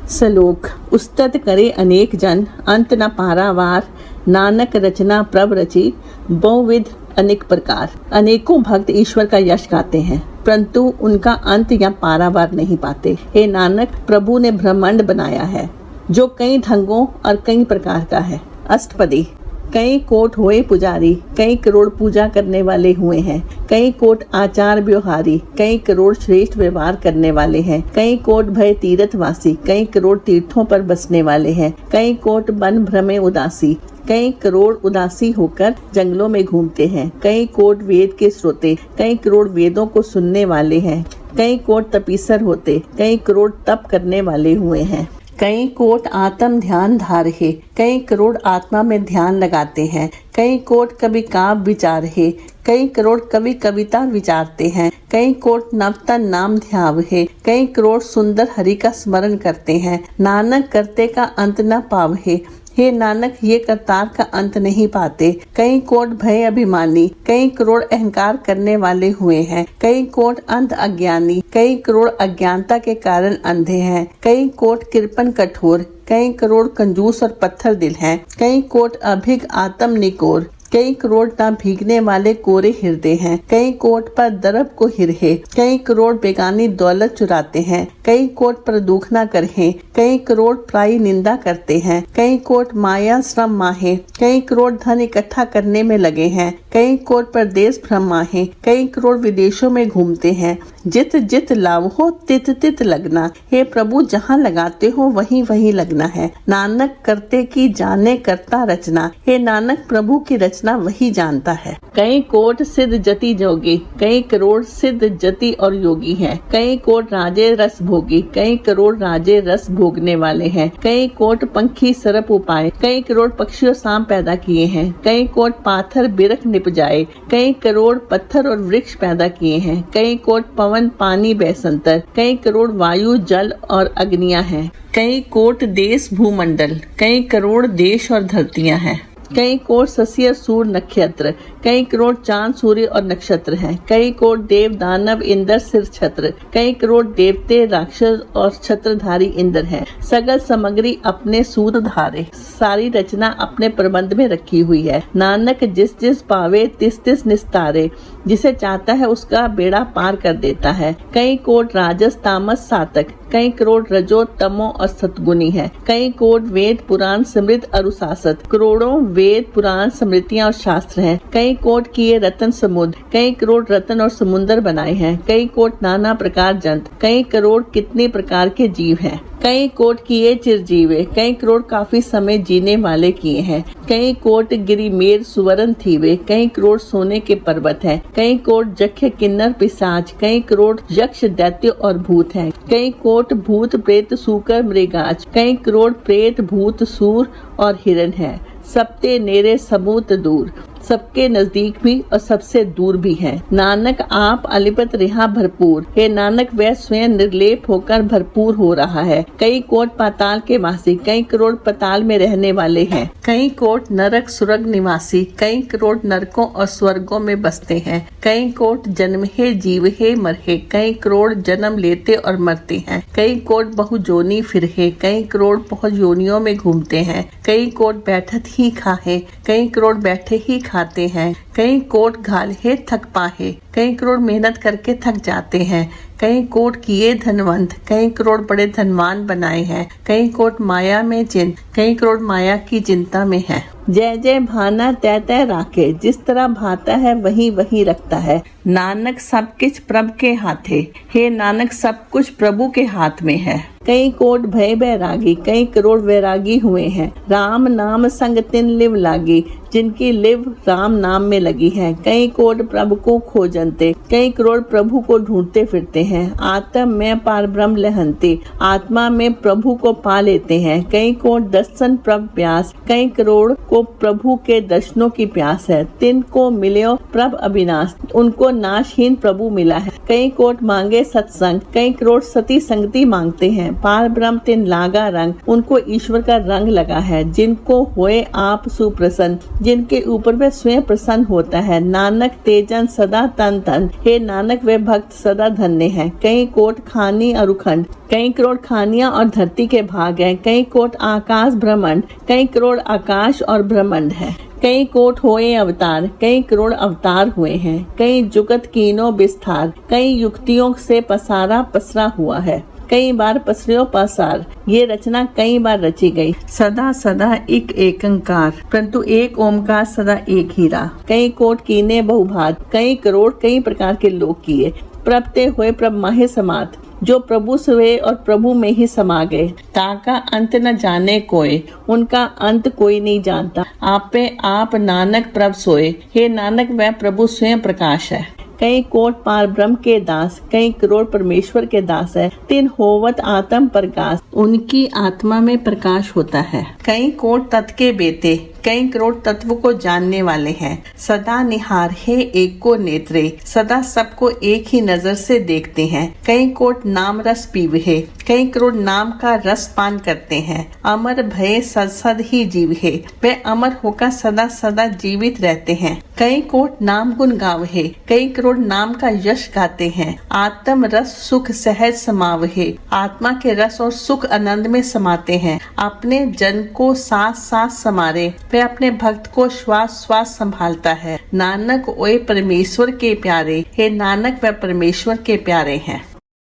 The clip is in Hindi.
सलोक उस्तत करे अनेक जन, अंत न पारावार। नानक रचना प्रभ रची, बहुविध अनेक प्रकार। अनेकों भक्त ईश्वर का यश गाते हैं, परंतु उनका अंत या पारावार नहीं पाते। हे नानक, प्रभु ने ब्रह्मांड बनाया है, जो कई ढंगों और कई प्रकार का है। अष्टपदी। कई कोट हुए पुजारी, कई करोड़ पूजा करने वाले हुए हैं। कई कोट आचार व्यवहारी, कई करोड़ श्रेष्ठ व्यवहार करने वाले हैं। कई कोट भय तीर्थवासी, कई करोड़ तीर्थों पर बसने वाले हैं। कई कोट वन भ्रमे उदासी, कई करोड़ उदासी होकर जंगलों में घूमते हैं। कई कोट वेद के श्रोते, कई करोड़ वेदों को सुनने वाले हैं। कई कोट तपीसर होते, कई करोड़ तप करने वाले हुए हैं। कई कोट आत्म ध्यान धारहे, कई करोड़ आत्मा में ध्यान लगाते हैं। कई कोट कवि काव्य विचारहे, कई करोड़ कवि कविता विचारते हैं। कई कोट नवतन नाम ध्यावहे, कई करोड़ सुंदर हरि का स्मरण करते हैं। नानक करते का अंत न पावहे, हे नानक, ये करतार का अंत नहीं पाते। कई कोट भय अभिमानी, कई करोड़ अहंकार करने वाले हुए हैं। कई कोट अंध अज्ञानी, कई करोड़ अज्ञानता के कारण अंधे हैं। कई कोट कृपण कठोर, कई करोड़ कंजूस और पत्थर दिल हैं। कई कोट अभिग आत्म निकोर, कई करोड़ ना भीगने वाले कोरे हृदय हैं। कई कोट पर दरब को हिरहे, कई करोड़ बेगानी दौलत चुराते हैं। कई कोट पर दुख न करहे, कई करोड़ प्रायी निंदा करते हैं। कई कोट माया श्रम माहे, कई करोड़ धन इकट्ठा करने में लगे हैं। कई कोट परदेश भ्रम माहे, कई करोड़ विदेशों में घूमते हैं। जित जित लाभ हो तित तित लगना, हे प्रभु, जहाँ लगाते हो वहीं वहीं लगना है। नानक करते की जाने करता रचना, हे नानक, प्रभु की रचना वही जानता है। कई कोट सिद्ध जति जोगी, कई करोड़ सिद्ध जति और योगी हैं। कई कोट राजे रस भोगी, कई करोड़ राजे रस भोगने वाले हैं। कई कोट पंखी सरप उपाय, कई करोड़ पक्षियों सांप पैदा किए हैं। कई कोट पाथर बिरख निप जाए, कई करोड़ पत्थर और वृक्ष पैदा किए हैं। कई कोट पवन पानी बैसंतर, कई करोड़ वायु जल और अग्नियां हैं। कई कोट देश भूमंडल, कई करोड़ देश और धरतियां हैं। कई कोट शशि और सूर्य नक्षत्र, कई करोड़ चांद सूर्य और नक्षत्र हैं। कई कोट देव दानव इंद्र सिर छत्र, कई करोड़ देवते राक्षस और छत्रधारी इंद्र हैं। सगल सामग्री अपने सूत्र धारे, सारी रचना अपने प्रबंध में रखी हुई है। नानक जिस जिस पावे तिस तिस निस्तारे, जिसे चाहता है उसका बेड़ा पार कर देता है। कई कोट राजस तामस सातक, कई करोड़ रजो तमो और सतगुनी है। कई कोट वेद पुराण समृद्ध अनुशासित, करोड़ों वेद पुराण स्मृतियां और शास्त्र हैं। कई कोट किए रतन समुद्र, कई करोड़ रतन और समुद्र बनाए हैं। कई कोट नाना प्रकार जंत, कई करोड़ कितने प्रकार के जीव हैं। कई कोट किए चिरजीवे, कई करोड़ काफी समय जीने वाले किए हैं। कई कोट गिरिमेर सुवर्ण थीवे, कई करोड़ सोने के पर्वत हैं। कई कोट जख्य किन्नर पिशाच, कई करोड़ यक्ष दैत्य और भूत हैं। कई कोट भूत प्रेत सूकर मृगाच, कई करोड़ प्रेत भूत सूर और हिरण हैं। सबते नेरे सबूत दूर, सबके नजदीक भी और सबसे दूर भी है। नानक आप अलिपत रिहा भरपूर, हे नानक, वह स्वयं निर्लेप होकर भरपूर हो रहा है। कई कोट पाताल के वासी, कई करोड़ पाताल में रहने वाले हैं। कई कोट नरक सुरग निवासी, कई करोड़ नरकों और स्वर्गों में बसते हैं। कई कोट जन्म है जीव है मरहे, कई करोड़ जन्म लेते और मरते हैं। कई कोट बहुजोनी फिरहे, कई करोड़ बहुत योनियों में घूमते हैं। कई कोट बैठत ही खाहे, कई करोड़ बैठे ही खाते हैं। कई कोट घाल है थक पाहे, कई करोड़ मेहनत करके थक जाते हैं। कई कोट किए धनवंत, कई करोड़ बड़े धनवान बनाए हैं। कई कोट माया में चिंत, कई करोड़ माया की चिंता में है। जय जय भाना तय तय राखे, जिस तरह भाता है वही वही रखता है। नानक सब कुछ प्रभु के हाथे, हे नानक, सब कुछ प्रभु के हाथ में है। कई कोट भय बैरागी, कई करोड़ वैरागी हुए हैं। राम नाम संग तिन लिव लागी, जिनकी लिव राम नाम में लगी है। कई कोट प्रभु को खोजनते, कई करोड़ प्रभु को ढूंढते फिरते हैं। आत्म में पार ब्रह्म लहनते, आत्मा में प्रभु को पा लेते हैं। कई कोट दर्शन प्रभु प्यास, कई करोड़ को प्रभु के दर्शनों की प्यास है। तिन को मिले प्रभु अविनाश, उनको नाशहीन प्रभु मिला है। कई कोट मांगे सत्संग, कई करोड़ सती संगति मांगते हैं। पार ब्रह्म तिन लागा रंग, उनको ईश्वर का रंग लगा है। जिनको होए आप सुप्रसन्न, जिनके ऊपर वह स्वयं प्रसन्न होता है। नानक तेजन सदा तन तन, हे नानक वे भक्त सदा धन्य है। कई कोट खानी और उखंड, कई करोड़ खानियां और धरती के भाग हैं। कई कोट आकाश ब्रह्मांड, कई करोड़ आकाश और ब्रह्मांड है। कई कोट होए अवतार, कई करोड़ अवतार हुए हैं। कई जुगत कीनो विस्तार, कई युक्तियों से पसारा पसरा हुआ है। कई बार पसरियो पसार, ये रचना कई बार रची गई। सदा सदा एक एकंकार, परंतु एक ओमकार सदा एक ही रहा। कई कोट कीने बहुभात, कई करोड़ कई प्रकार के लोग किए। प्रभ ते हुए प्रभ माहे समात, जो प्रभु से हुए और प्रभु में ही समा गए। ताका अंत न जाने कोई, उनका अंत कोई नहीं जानता। आप पे आप नानक प्रभ सोए, हे नानक वह प्रभु स्वयं प्रकाश है। कई कोट पार ब्रह्म के दास, कई करोड़ परमेश्वर के दास है। तिन होवत आत्म प्रकाश, उनकी आत्मा में प्रकाश होता है। कई कोट तत्व के बेटे, कई करोड़ तत्व को जानने वाले हैं। सदा निहार है एक को नेत्रे, सदा सबको एक ही नजर से देखते हैं। कई कोट नाम रस पीवे है, कई करोड़ नाम का रस पान करते हैं। अमर भय सद सद ही जीव है, वे अमर होकर सदा सदा जीवित रहते हैं। कई कोट नाम गुण गाव है, कई करोड़ नाम का यश गाते हैं। आत्म रस सुख सहज समाव है, आत्मा के रस और सुख आनंद में समाते हैं। अपने जन को साथ साथ समारे, वे अपने भक्त को श्वास श्वास संभालता है। नानक ओए परमेश्वर के प्यारे, हे नानक वह परमेश्वर के प्यारे हैं।